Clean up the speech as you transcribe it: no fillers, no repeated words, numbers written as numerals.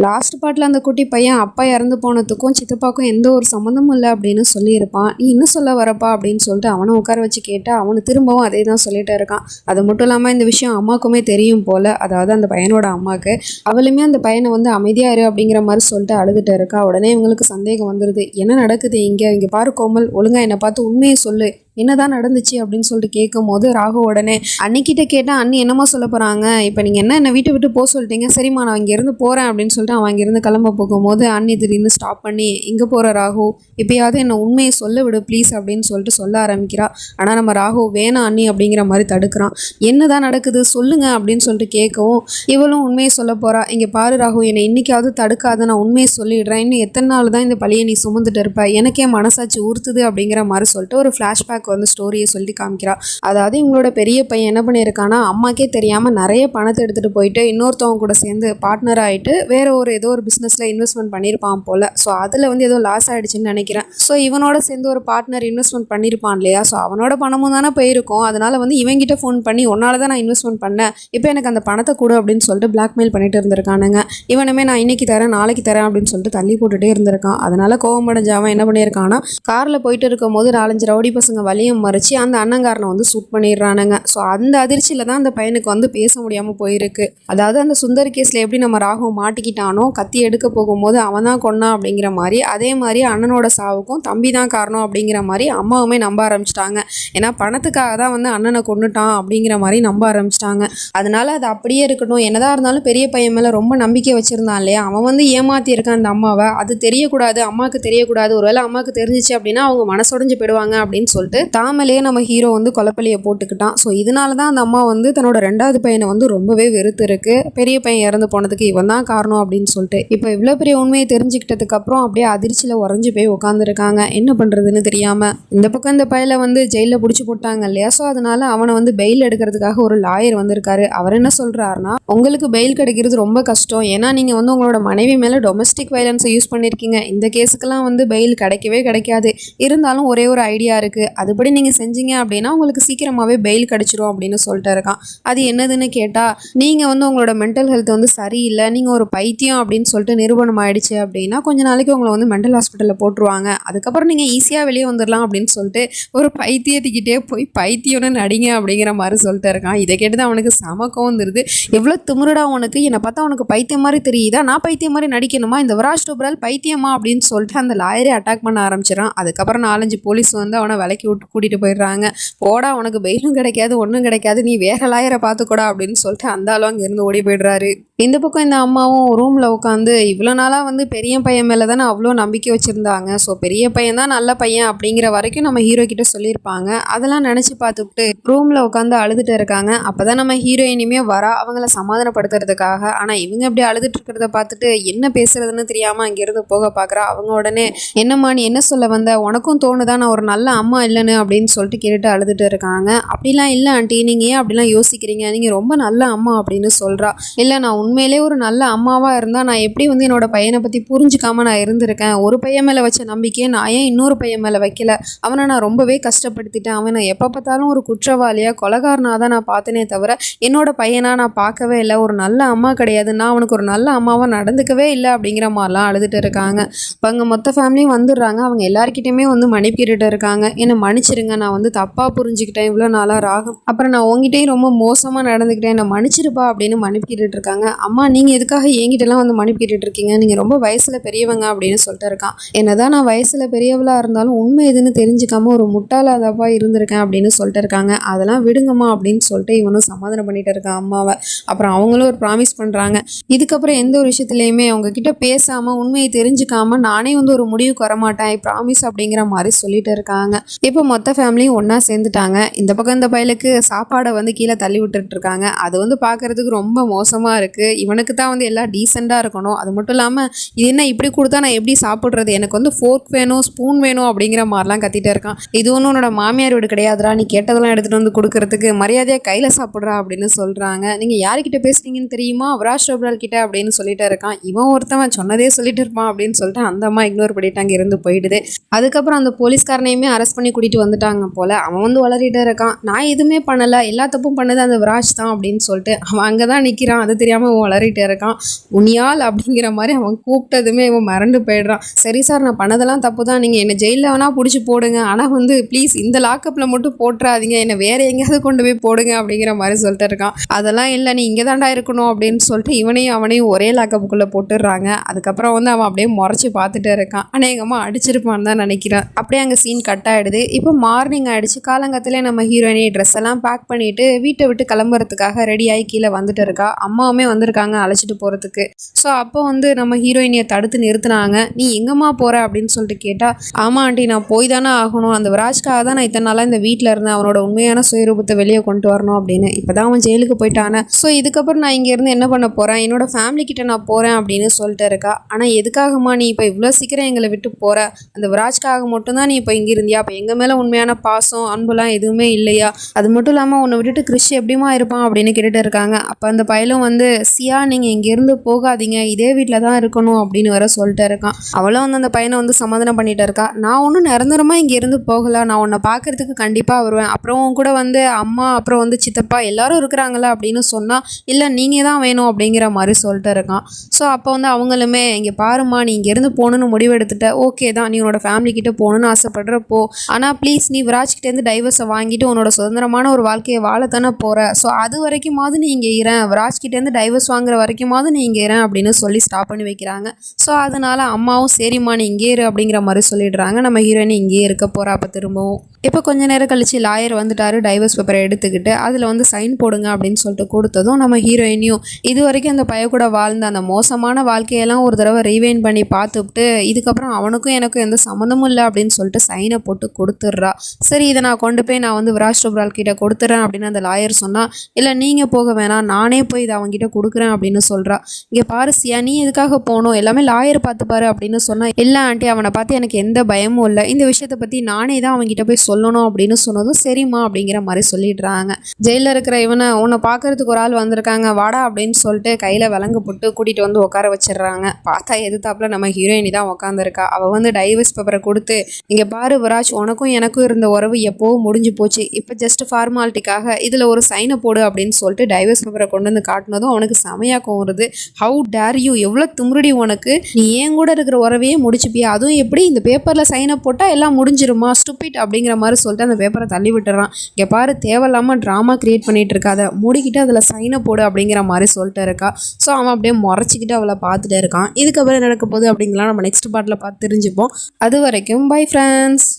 Last பார்ட்டில் அந்த குட்டி பையன் அப்பா இறந்து போனதுக்கும் சித்தப்பாக்கும் எந்த ஒரு சம்மந்தமும் இல்லை அப்படின்னு சொல்லியிருப்பான். நீ இன்னும் சொல்ல வரப்பா அப்படின்னு சொல்லிட்டு அவனை உட்கார வச்சு கேட்டால் அவனு திரும்பவும் அதே தான் சொல்லிட்டு இருக்கான். அது மட்டும் இல்லாமல் இந்த விஷயம் அம்மாவுக்குமே தெரியும் போல், அதாவது அந்த பையனோட அம்மாவுக்கு. அவளுமே அந்த பையனை வந்து அமைதியாக இரு அப்படிங்கிற மாதிரி சொல்லிட்டு அழுதுட்டு இருக்கா. உடனே இவங்களுக்கு சந்தேகம் வந்துடுது. என்ன நடக்குது இங்கே பாரு கோமல், ஒழுங்கா என்னை பார்த்து உண்மையை சொல்லு, என்னதான் நடந்துச்சு அப்படின்னு சொல்லிட்டு கேட்கும் போது ராகு உடனே அன்னிக்கிட்ட கேட்டால் அண்ணி என்னமோ சொல்ல போகிறாங்க, இப்போ நீங்கள் என்னை வீட்டை விட்டு போக சொல்லிட்டீங்க, சரிம்மா நான் இங்கேருந்து போகிறேன் அப்படின்னு சொல்லிட்டு அவன் இங்கேருந்து கிளம்ப போகும்போது அண்ணி திடீர்னு ஸ்டாப் பண்ணி இங்கே போகிற ராகு, இப்போயாவது என்னை உண்மையை சொல்ல விடு ப்ளீஸ் அப்படின்னு சொல்லிட்டு சொல்ல ஆரம்பிக்கிறா. ஆனால் நம்ம ராகு வேணாம் அண்ணி அப்படிங்கிற மாதிரி தடுக்கிறான். என்னதான் நடக்குது சொல்லுங்க அப்படின்னு சொல்லிட்டு கேட்கவும் இவளும் உண்மையை சொல்ல போகிறா. இங்கே பாரு ராகு, என்னை இன்னைக்காவது தடுக்காத, நான் உண்மையை சொல்லிடுறேன், இன்னும் எத்தனை நாள் தான் இந்த பழியை நீ சுமந்துட்டு இருப்ப, எனக்கே மனசாட்சி உறுத்துது அப்படிங்கிற மாதிரி சொல்லிட்டு ஒரு ஃப்ளாஷ்பேக் வந்து ஸ்டோரியை சொல்லி காமிக்கிறா. அதாவது இவங்களோட பெரிய பையன் என்ன பண்ணியிருக்கானா, அம்மாக்கே தெரியாமல் நிறைய பணத்தை எடுத்துகிட்டு போயிட்டு இன்னொருத்தவங்க கூட சேர்ந்து பார்ட்னர் ஆகிட்டு வேற ஏதோ ஒரு பிஸ்னஸில் இன்வெஸ்ட்மெண்ட் பண்ணியிருப்பான் போல். ஸோ அதில் வந்து ஏதோ லாஸ் ஆகிடுச்சுன்னு நினைக்கிறேன். ஸோ இவனோட சேர்ந்து ஒரு பார்ட்னர் இன்வெஸ்ட்மெண்ட் பண்ணியிருப்பான் இல்லையா, ஸோ அவனோட பணமும் தானே போயிருக்கும். அதனால வந்து இவங்கிட்ட ஃபோன் பண்ணி உன்னால தான் நான் இன்வெஸ்ட்மெண்ட் பண்ணேன், இப்போ எனக்கு அந்த பணத்தை கொடு அப்படின்னு சொல்லிட்டு பிளாக்மெயில் பண்ணிட்டு இருந்திருக்கானுங்க. இவனுமே நான் இன்னைக்கு தரேன் நாளைக்கு தரேன் அப்படின்னு சொல்லிட்டு தள்ளி போட்டுட்டே இருந்திருக்கான். அதனால கோவமடைஞ்ச அவன் என்ன பண்ணியிருக்கான்னா, காரில் போயிட்டு இருக்கும் போது 4-5 ரவுடி பசங்க வலியம் மறைச்சி அந்த அண்ணங்காரனை வந்து சூட் பண்ணிடுறானுங்க. ஸோ அந்த அதிர்ச்சியில் தான் அந்த பையனுக்கு வந்து பேச முடியாமல் போயிருக்கு. அதாவது அந்த சுந்தர் கேஸில் எப்படி நம்ம ராகு மாட்டிக்கிட்டானோ, கத்தி எடுக்க போகும்போது அவன் தான் கொன்னான் அப்படிங்கிற மாதிரி, அதே மாதிரி அண்ணனோட சாவுக்கும் தம்பி தான் காரணம் அப்படிங்கிற மாதிரி அம்மாவுமே நம்ப ஆரம்பிச்சிட்டாங்க. ஏன்னா பணத்துக்காக தான் வந்து அண்ணனை கொன்னுட்டான் அப்படிங்கிற மாதிரி நம்ப ஆரம்பிச்சிட்டாங்க. அதனால அது அப்படியே இருக்கட்டும், என்னதான் இருந்தாலும் பெரிய பையன் மேலே ரொம்ப நம்பிக்கை வச்சிருந்தான் இல்லையா, அவன் வந்து ஏமாத்தியிருக்கான் அந்த அம்மாவை, அது தெரியக்கூடாது, அம்மாவுக்கு தெரியக்கூடாது, ஒருவேளை அம்மாவுக்கு தெரிஞ்சிச்சு அப்படின்னா அவங்க மனசொடைஞ்சு போயிடுவாங்க அப்படின்னு சொல்லிட்டு தாமலே நம்ம ஹீரோ வந்து கொலப்பலியை போட்டுக்கிட்டான். ஸோ இதனால தான் அந்த அம்மா வந்து தன்னோட 2வது பையனை வந்து ரொம்பவே வெறுத்து இருக்கு. பெரிய பையன் இறந்து போனதுக்கு இவன் தான் காரணம் அப்படின்னு சொல்லிட்டு இப்போ இவ்வளோ பெரிய உண்மையை தெரிஞ்சுக்கிட்டதுக்கு அப்புறம் அப்படியே அதிர்ச்சியில் உறைஞ்சு போய் உட்காந்துருக்காங்க, என்ன பண்ணுறதுன்னு தெரியாமல். இந்த பக்கம் இந்த பையனை வந்து ஜெயிலில் பிடிச்சி போட்டாங்க இல்லையா, ஸோ அதனால அவனை வந்து பெயில் எடுக்கிறதுக்காக ஒரு லாயர் வந்திருக்காரு. அவர் என்ன சொல்கிறாருன்னா, உங்களுக்கு பெயில் கிடைக்கிறது ரொம்ப கஷ்டம், ஏன்னா நீங்கள் வந்து உங்களோட மனைவி மேலே டொமஸ்டிக் வயலன்ஸை யூஸ் பண்ணியிருக்கீங்க, இந்த கேஸுக்கெல்லாம் வந்து பெயில் கிடைக்கவே கிடைக்காது, இருந்தாலும் ஒரே ஒரு ஐடியா இருக்குது, அதுபடி நீங்கள் செஞ்சீங்க அப்படின்னா உங்களுக்கு சீக்கிரமாகவே பெயில் கிடச்சிரும் அப்படின்னு சொல்லிட்டு இருக்கான். அது என்னதுன்னு கேட்டால், நீங்கள் வந்து உங்களோட மென்டல் ஹெல்த் வந்து சரியில்லை, நீங்கள் ஒரு பைத்தியம் அப்படின்னு சொல்லிட்டு நிரூபணம் ஆயிடுச்சு அப்படின்னா கொஞ்ச நாளைக்கு உங்களை வந்து மென்டல் ஹாஸ்பிட்டலில் போட்டுருவாங்க, அதுக்கப்புறம் நீங்கள் ஈஸியாக வெளியே வந்துடலாம் அப்படின்னு சொல்லிட்டு ஒரு பைத்தியத்துக்கிட்டே போய் பைத்தியம்னு நடிங்க அப்படிங்கிற மாதிரி சொல்லிட்டு இருக்கான். இதை கேட்டு அவனுக்கு சமக்கம் வந்துடுது. எவ்வளோ திமிருடா உனக்கு, என்னை பார்த்தா உனக்கு பைத்தியம் மாதிரி தெரியுதா, நான் பைத்தியம் மாதிரி நடிக்கணுமா, இந்த விராஜ் டோப்ரால் பைத்தியமா அப்படின்னு சொல்லிட்டு அந்த லாயரே அட்டாக் பண்ண ஆரம்பிச்சிடறான். அதுக்கப்புறம் 4-5 போலீஸ் வந்து அவனை விலக்கி விட்டு கூட்டிகிட்டு போயிடுறாங்க. போடா உனக்கு பெயிலும் கிடைக்காது ஒன்றும் கிடைக்காது, நீ வேற லாயரை பார்த்துக்கூடா அப்படின்னு சொல்லிட்டு அந்த ஆளும் அங்கேருந்து ஓடி போயிடுறாரு. இந்த பக்கம் இந்த அம்மாவும் ரூமில் உட்காந்து இவ்வளோ நாளாக வந்து பெரிய பையன் மேலே தானே அவ்வளோ நம்பிக்கை வச்சுருந்தாங்க, ஸோ பெரிய பையன் தான் நல்ல பையன் அப்படிங்கிற வரைக்கும் நம்ம ஹீரோ கிட்ட சொல்லியிருப்பாங்க, அதெல்லாம் நினச்சி பார்த்துக்கிட்டு ரூமில் உட்காந்து அழுதுட்டு இருக்காங்க. அப்போ தான் நம்ம ஹீரோயினுமே வரா அவங்கள சமாதானப்படுத்துறதுக்காக. ஆனால் இவங்க அப்படி அழுதுட்டு இருக்கிறத பார்த்துட்டு என்ன பேசுறதுன்னு தெரியாமல் அங்கேருந்து போக பார்க்குறா. அவங்க உடனே என்னம்மா நீ என்ன சொல்ல வந்த, உனக்கும் தோணுதா நான் ஒரு நல்ல அம்மா இல்லைன்னு அப்படின்னு சொல்லிட்டு கேட்டுட்டு அழுதுட்டு இருக்காங்க. அப்படிலாம் இல்லை ஆண்டி, நீங்கள் ஏன் அப்படிலாம் யோசிக்கிறீங்க, நீங்கள் ரொம்ப நல்ல அம்மா அப்படின்னு சொல்கிறா. இல்லை நான் உண்மையிலே ஒரு நல்ல அம்மாவாக இருந்தால் நான் எப்படி வந்து என்னோட பையனை பற்றி புரிஞ்சுக்காம நான் இருந்திருக்கேன், ஒரு பையன் மேலே வச்ச நம்பிக்கையை நான் ஏன் இன்னொரு பையன் மேலே வைக்கல, அவனை நான் ரொம்பவே கஷ்டப்படுத்திட்டேன், அவனை எப்போ பார்த்தாலும் ஒரு குற்றவாளியாக கொலைகாரனாக தான் நான் பார்த்தனே தவிர என்னோட பையனாக நான் பார்க்கவே இல்லை, ஒரு நல்ல அம்மா கிடையாது, நான் அவனுக்கு ஒரு நல்ல அம்மாவாக நடந்துக்கவே இல்லை அப்படிங்கிற மாதிரிலாம் அழுதுட்டு இருக்காங்க. இப்போ அங்கே மொத்த ஃபேமிலியும் வந்துடுறாங்க. அவங்க எல்லாருக்கிட்டையுமே வந்து மன்னிப்பு கேட்டுட்டு இருக்காங்க. என்னை மன்னிச்சிருங்க, நான் வந்து தப்பாக புரிஞ்சுக்கிட்டேன் இவ்வளோ நாளாக ராகு, அப்புறம் நான் உங்ககிட்டையும் ரொம்ப மோசமாக நடந்துக்கிட்டேன், என்னை மன்னிச்சிருப்பா அப்படின்னு மன்னிப்பு கேட்டுட்டு இருக்காங்க. அம்மா நீங்கள் எதுக்காக என்கிட்டலாம் வந்து மன்னிப்பு கேட்டுட்டு இருக்கீங்க, நீங்கள் ரொம்ப வயசில் பெரியவங்க அப்படின்னு சொல்லிட்டு இருக்கான். என்னதான் நான் வயசில் பெரியவளாக இருந்தாலும் உண்மை எதுன்னு தெரிஞ்சுக்காம ஒரு முட்டாளாதப்பா இருந்திருக்கேன் அப்படின்னு சொல்லிட்டு இருக்காங்க. அதெல்லாம் விடுங்கம்மா அப்படின்னு சொல்லிட்டு இவனும் சமாதானம் பண்ணிட்டு இருக்கான் அம்மாவை. அப்புறம் அவங்களும் ஒரு ப்ராமிஸ் பண்ணுறாங்க, இதுக்கப்புறம் எந்த ஒரு விஷயத்துலையுமே அவங்க கிட்ட பேசாமல் உண்மையை தெரிஞ்சுக்காம நானே வந்து ஒரு முடிவுக்கு வரமாட்டேன், ப்ராமிஸ் அப்படிங்கிற மாதிரி சொல்லிட்டு இருக்காங்க. இப்போ மொத்த ஃபேமிலியும் ஒன்றா சேர்ந்துட்டாங்க. இந்த பக்கம் இந்த பயலுக்கு சாப்பாடை வந்து கீழே தள்ளி விட்டுட்டு இருக்காங்க. அது வந்து பார்க்கறதுக்கு ரொம்ப மோசமாக இருக்குது. இவனுக்கு தான் வந்து எல்லாம் டீசெண்டாக இருக்கணும், அது மட்டும் இல்லாமல் இது என்ன இப்படி கொடுத்தா நான் எப்படி சாப்பிட்றது, எனக்கு வந்து ஃபோர்க் வேணும் ஸ்பூன் வேணும் அப்படிங்கிற மாதிரிலாம் கத்திட்டு இருக்கான். இது ஒன்றும் உன்னோட மாமியார் வீடு கிடையாதுரா, நீ கேட்டதெல்லாம் எடுத்துகிட்டு வந்து கொடுக்கறதுக்கு, மரியாதையாக கையில் சாப்பிட்றா அப்படின்னு சொல்கிறாங்க. நீங்கள் யார்கிட்ட பேசுறீங்கன்னு தெரியுமா, விராஜ் டோப்ரால் கிட்ட அப்படின்னு சொல்லிட்டு இருக்கான். இவன் ஒருத்தவன் சொன்னதே சொல்லிட்டு இருப்பான் அப்படின்னு சொல்லிட்டு அந்த அம்மா இக்னோர் பண்ணிட்டு அங்கே இருந்து போயிடுது. அதுக்கப்புறம் அந்த போலீஸ்காரனையுமே அரெஸ்ட் பண்ணி கூட்டிட்டு கூட்டிகிட்டு வந்துட்டாங்க போல். அவன் வந்து வளரிட்டே இருக்கான், நான் எதுவுமே பண்ணலை, எல்லா தப்பும் பண்ணது அந்த விராஜ் தான் அப்படின்னு சொல்லிட்டு அவன் அங்கே தான் நிற்கிறான். அது தெரியாமல் அவன் வளரிட்டே இருக்கான். உனியால் அப்படிங்கிற மாதிரி அவன் கூப்பிட்டதுமே இவன் மறந்து போயிடுறான். சரி சார், நான் பண்ணதெல்லாம் தப்பு தான், நீங்கள் என்னை ஜெயிலில் வேணால் பிடிச்சி போடுங்க, ஆனால் வந்து ப்ளீஸ் இந்த லாக்கப்பில் மட்டும் போட்டுறாதீங்க, என்னை வேறு எங்கேயாவது கொண்டு போய் போடுங்க அப்படிங்கிற மாதிரி சொல்லிட்டு இருக்கான். அதெல்லாம் இல்லை, நீ இங்கே தாண்டா இருக்கணும் அப்படின்னு சொல்லிட்டு இவனையும் அவனையும் ஒரே லாக்கப்புக்குள்ளே போட்டுடுறாங்க. அதுக்கப்புறம் வந்து அவன் அப்படியே முறைச்சி பார்த்துட்டே இருக்கான். ஆனால் எங்கள் அம்மா அடிச்சிருப்பான்னு தான் நினைக்கிறேன். அப்படியே அங்கே சீன் கட் ஆகிடுது. இப்போ மார்னிங் ஆகிடுச்சு. காலங்கத்திலே நம்ம ஹீரோயினி ட்ரெஸ் எல்லாம் பேக் பண்ணிவிட்டு வீட்டை விட்டு கிளம்புறதுக்காக ரெடி ஆகி கீழே வந்துட்டு இருக்கா. அம்மாவுமே வந்திருக்காங்க அழைச்சிட்டு போகிறதுக்கு. ஸோ அப்போ வந்து நம்ம ஹீரோயினியை தடுத்து நிறுத்தினாங்க. நீ எங்கம்மா போகிற அப்படின்னு சொல்லிட்டு கேட்டால், ஆமாம் ஆண்டி, நான் போய் தானே ஆகணும், அந்த விராஜ்காக தான் நான் இத்தனை நாளாக இந்த வீட்டில் இருந்தேன், அவனோட உண்மையான சுயரூபத்தை வெளியே கொண்டு வரணும் அப்படின்னு. இப்போ தான் அவன் ஜெயிலுக்கு போயிட்டானே, ஸோ இதுக்கப்புறம் நான் இங்கேருந்து என்ன பண்ண போகிறேன், என்னோட ஃபேமிலி கிட்ட நான் போகிறேன் அப்படின்னு சொல்லிட்டு இருக்கா. ஆனால் எதுக்காகம்மா நீ இப்போ இவ்வளோ சீக்கிரம் எங்களை விட்டு போகிற, அந்த விராஜ்காக மட்டும்தான் நீ இப்போ இங்கே இருந்தியா, அப்போ எங்கள் மேலே உண்மையான பாசம் அன்புலாம் எதுவுமே இல்லையா, அது மட்டும் இல்லாமல் உன்னை விட்டுட்டு கிறிஷ் எப்படிமா இருப்பான் அப்படின்னு கேட்டுட்டு இருக்காங்க. அப்போ அந்த பையலும் வந்து, சியா நீங்கள் இங்கேருந்து போகாதீங்க, இதே வீட்டில் தான் இருக்கணும் அப்படின்னு வர சொல்லிட்டு இருக்கான். அவளும் வந்து அந்த பையனை வந்து சமாதானம் பண்ணிட்டு இருக்கா. நான் ஒன்றும் நிரந்தரமாக இங்கேருந்து போகலை, நான் உன்னை பார்க்கறதுக்கு கண்டிப்பாக வருவேன், அப்புறம் உன் கூட வந்து அம்மா அப்புறம் வந்து சித்தப்பா எல்லாரும் இருக்கிறாங்களா அப்படின்னு சொன்னால், இல்லை நீங்கள் தான் வேணும் அப்படிங்கிற மாதிரி சொல்லிட்டு இருக்கான். ஸோ அப்போ வந்து அவங்களுமே, இங்கே பாருமா, நீ இங்கேருந்து போகணுன்னு முடிவெடுத்துட்ட, ஓகே தான், நீ உன்னோட ஃபேமிலி கிட்ட போகணுன்னு ஆசைப்படுறப்போ, ஆனால் ப்ளீஸ் நீ விராஜ்கிட்டேருந்து டைவர்ஸை வாங்கிட்டு உன்னோட சுதந்திரமான ஒரு வாழ்க்கையை வாழத்தானே போகிற, ஸோ அது வரைக்குமாவது நீ இங்கே இரேன், விராஜ்கிட்டேருந்து டைவர்ஸ் வாங்குற வரைக்குமாவது நீ இங்கே இரேன் அப்படின்னு சொல்லி ஸ்டாப் பண்ணி வைக்கிறாங்க. ஸோ அதனால அம்மாவும் சரிம்மா நீ இங்கே இரு அப்படிங்கிற மாதிரி சொல்லிடுறாங்க. நம்ம ஹீரோயின் இங்கேயே இருக்க போகிறா. அப்போ திரும்பவும் இப்போ கொஞ்ச நேரம் கழிச்சு லாயர் வந்துட்டாரு. டைவர்ஸ் பேப்பரை எடுத்துக்கிட்டு அதில் வந்து சைன் போடுங்க அப்படின்னு சொல்லிட்டு கொடுத்ததும் நம்ம ஹீரோயினையும் இது வரைக்கும் அந்த பைய கூட வாழ்ந்த அந்த மோசமான வாழ்க்கையெல்லாம் ஒரு தடவை ரீவைண்ட் பண்ணி பார்த்துட்டு, இதுக்கப்புறம் அவனுக்கும் எனக்கும் எந்த சம்மந்தமும் இல்லை அப்படின்னு சொல்லிட்டு சைனை போட்டு கொடுத்துட்றா. சரி, இதை நான் கொண்டு போய் நான் வந்து விராஜ் டோப்ரால் கிட்ட கொடுத்துட்றேன் அப்படின்னு அந்த லாயர் சொன்னால், இல்லை நீங்கள் போக வேணாம், நானே போய் இதை அவங்ககிட்ட கொடுக்குறேன் அப்படின்னு சொல்கிறா. இங்கே பாரு சியா, நீ எதுக்காக போகணும், எல்லாமே லாயர் பார்த்துப்பாரு அப்படின்னு சொன்னால், இல்லை ஆண்டி, அவனை பார்த்து எனக்கு எந்த பயமும் இல்லை, இந்த விஷயத்தை பற்றி நானே தான் அவங்ககிட்ட போய் சொல்லணும் அப்படின்னு சொன்னதும் சரிம்மா அப்படிங்கிற மாதிரி சொல்லிடுறாங்க. ஜெயிலில் இருக்கிற இவனை, உன்னை பார்க்கறதுக்கு ஒரு ஆள் வந்திருக்காங்க வாடா அப்படின்னு சொல்லிட்டு கையில் விலங்கு போட்டு கூட்டிகிட்டு வந்து உட்கார வச்சிடுறாங்க. பார்த்தா எதிர்த்தாப்புல நம்ம ஹீரோயினி தான் உட்காந்துருக்கா. அவள் வந்து டைவர்ஸ் பேப்பரை கொடுத்து, இங்கே பாரு விராஜ், உனக்கும் எனக்கும் இருந்த உறவு எப்போவும் முடிஞ்சு போச்சு, இப்போ ஜஸ்ட் ஃபார்மாலிட்டிக்காக இதில் ஒரு சைனை போடு அப்படின்னு சொல்லிட்டு டைவர்ஸ் பேப்பரை கொண்டு வந்து காட்டினதும் அவனுக்கு செமையாக்கம் வருது. ஹவு டேர் யூ, எவ்வளோ திமிருடி உனக்கு, நீ ஏன் கூட இருக்கிற உறவையே முடிச்சுப்பியா, அதுவும் எப்படி இந்த பேப்பரில் சைனை போட்டால் எல்லாம் முடிஞ்சிருமா, ஸ்டூபிட் அப்படிங்கிற மாதிரி சொல்லிட்டு அந்த பேப்பரை தள்ளி விட்டுறான். இங்கே பாரு, தேவையில்லாமல் ட்ராமா கிரியேட் பண்ணிட்டு இருக்காத, மூடிக்கிட்டு அதில் சைனை போடு அப்படிங்கிற மாதிரி சொல்லிட்டு இருக்கா. ஸோ அவன் அப்படியே முறைச்சிக்கிட்டு அவளை பார்த்துட்டே இருக்கான். இதுக்கப்புறம் நடக்க போகுது அப்படிங்கலாம் நம்ம நெக்ஸ்ட் பார்ட்டில் பார்த்து தெரிஞ்சுப்போம். அது வரைக்கும் பை ஃப்ரெண்ட்ஸ்.